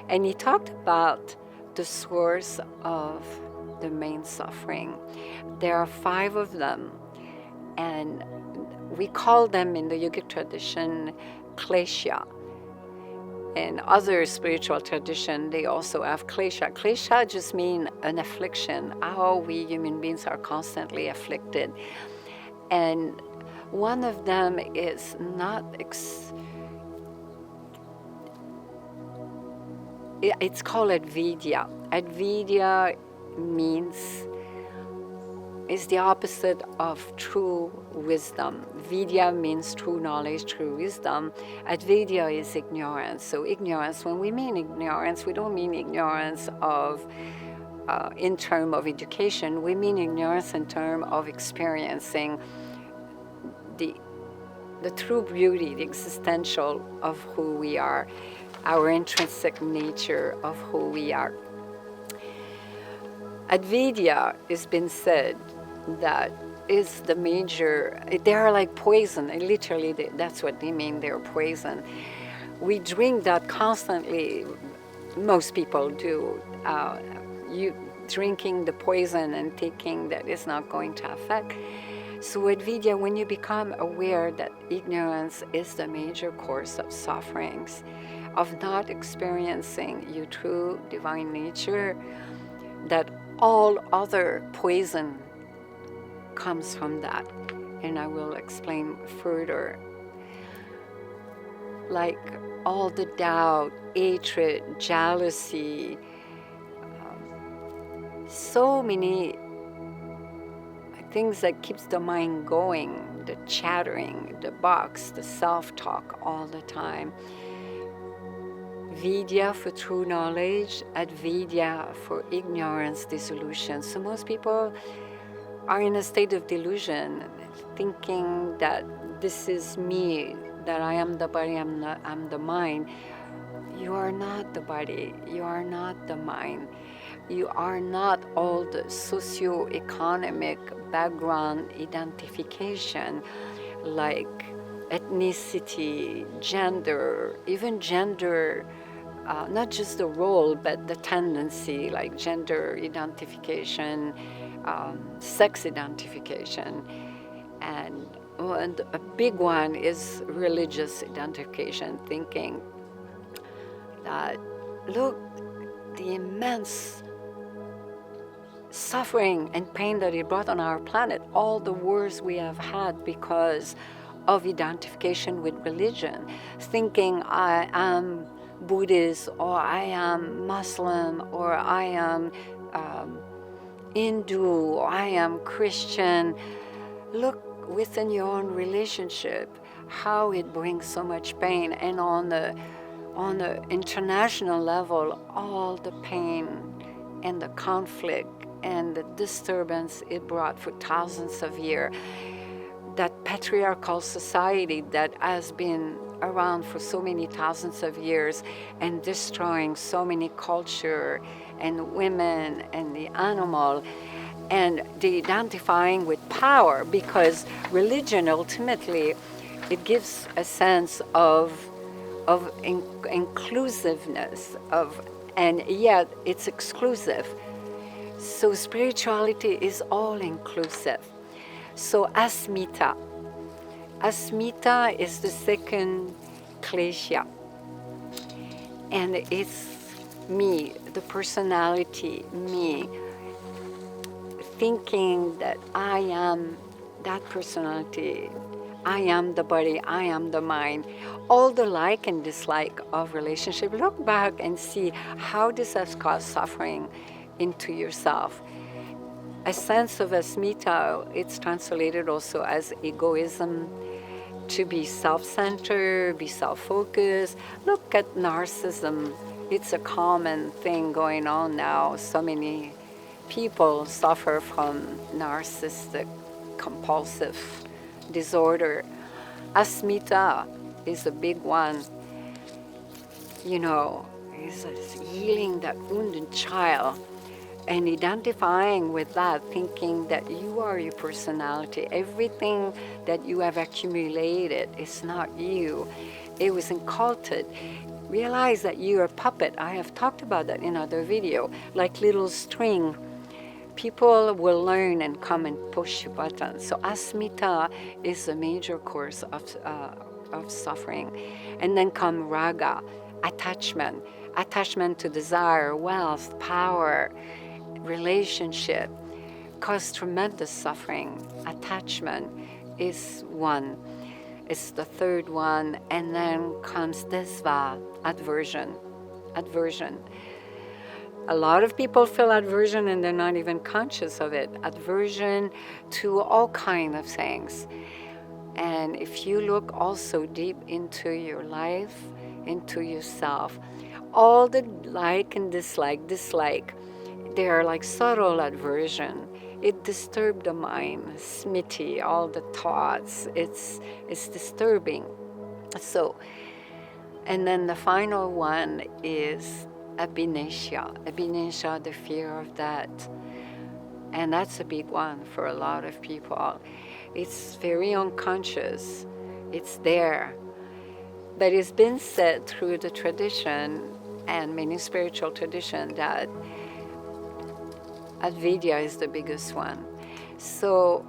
And he talked about the source of the main suffering. There are 5 of them, and we call them in the yogic tradition klesha. In other spiritual tradition, they also have klesha. Klesha just means an affliction, how we human beings are constantly afflicted. And one of them is not, it's called Advidya. Advidya means, is the opposite of true wisdom. Vidya means true knowledge, true wisdom. Advidya is ignorance. So ignorance, when we mean ignorance, we don't mean ignorance of in terms of education. We mean ignorance in terms of experiencing the true beauty, the existential of who we are, our intrinsic nature of who we are. Advidya has been said that is the major, they are like poison, and literally that's what they mean, they're poison. We drink that constantly, most people do. You drinking the poison and thinking that it's not going to affect. So Advidya, when you become aware that ignorance is the major cause of sufferings, of not experiencing your true divine nature, that all other poison comes from that. And I will explain further. Like all the doubt, hatred, jealousy, so many things that keeps the mind going, the chattering, the box, the self-talk all the time. Vidya for true knowledge, Advidya for ignorance, dissolution. So most people are in a state of delusion, thinking that this is me, that I am the body, I'm the mind. You are not the body, you are not the mind. You are not all the socio-economic background identification like ethnicity, gender, even gender, not just the role, but the tendency, like gender identification, sex identification, and a big one is religious identification, thinking that, look, the immense suffering and pain that it brought on our planet, all the wars we have had because of identification with religion, thinking I am Buddhist, or I am Muslim, or I am Hindu, or I am Christian. Look within your own relationship how it brings so much pain, and on the international level, all the pain and the conflict and the disturbance it brought for thousands of years. That patriarchal society that has been around for so many thousands of years and destroying so many culture and women and the animal, and the identifying with power, because religion ultimately, it gives a sense of inclusiveness, and yet it's exclusive. So spirituality is all inclusive. So asmita is the second klesha, and it's me, the personality, me, thinking that I am that personality, I am the body, I am the mind. All the like and dislike of relationship, look back and see how this has caused suffering into yourself. A sense of asmita, it's translated also as egoism, to be self-centered, be self-focused. Look at narcissism. It's a common thing going on now. So many people suffer from narcissistic compulsive disorder. Asmita is a big one. You know, it's healing that wounded child and identifying with that, thinking that you are your personality. Everything that you have accumulated is not you. It was inculcated. Realize that you're a puppet. I have talked about that in other video, like little string. People will learn and come and push your buttons. So asmita is a major cause of suffering. And then come raga, attachment. Attachment to desire, wealth, power, relationship, cause tremendous suffering. Attachment is one. It's the third one. And then comes desva, aversion. Aversion. A lot of people feel aversion and they're not even conscious of it. Aversion to all kinds of things. And if you look also deep into your life, into yourself, all the like and dislike, they are like subtle aversion. It disturbs the mind, smiti, all the thoughts. It's disturbing. So, and then the final one is abhinesha. Abhinesha, the fear of death. And that's a big one for a lot of people. It's very unconscious. It's there. But it's been said through the tradition and many spiritual traditions that avidya is the biggest one. So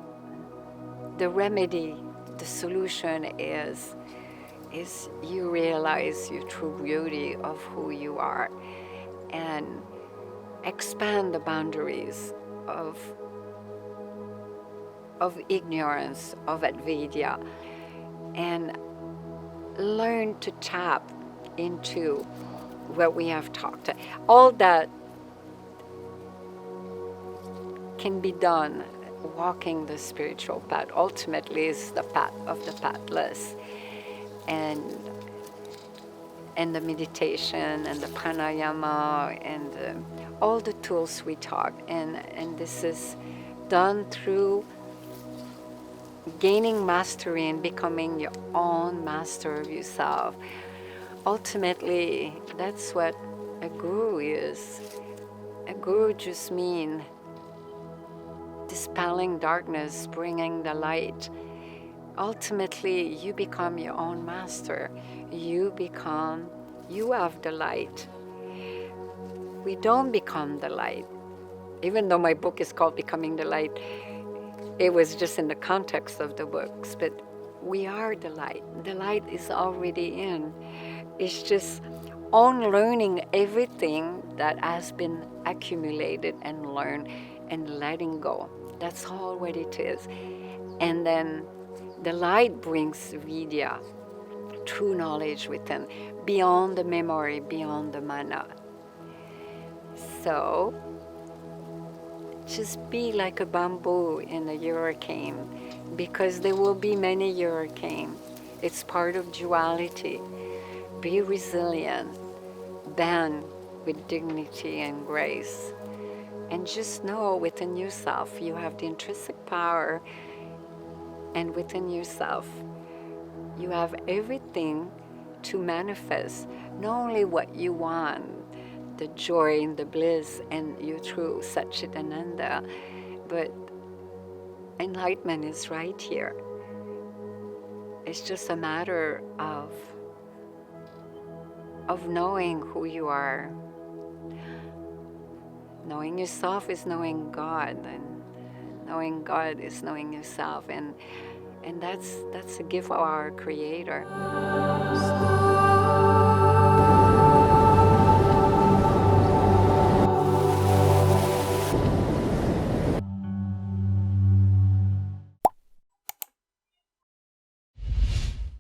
the remedy, the solution is you realize your true beauty of who you are and expand the boundaries of ignorance, of avidya, and learn to tap into what we have talked. All that can be done walking the spiritual path. Ultimately is the path of the pathless. And the meditation and the pranayama and all the tools we talk. And this is done through gaining mastery and becoming your own master of yourself. Ultimately, that's what a guru is. A guru just means dispelling darkness, bringing the light. Ultimately, you become your own master. You have the light. We don't become the light. Even though my book is called Becoming the Light, it was just in the context of the books, but we are the light. The light is already in. It's just unlearning everything that has been accumulated and learned and letting go. That's all what it is. And then the light brings vidya, true knowledge within, beyond the memory, beyond the mana. So, just be like a bamboo in a hurricane, because there will be many hurricanes. It's part of duality. Be resilient, bend with dignity and grace. And just know within yourself, you have the intrinsic power, and within yourself, you have everything to manifest, not only what you want, the joy and the bliss and your true Satchitananda, but enlightenment is right here. It's just a matter of knowing who you are. Knowing yourself is knowing God, and knowing God is knowing yourself, and that's a gift of our Creator.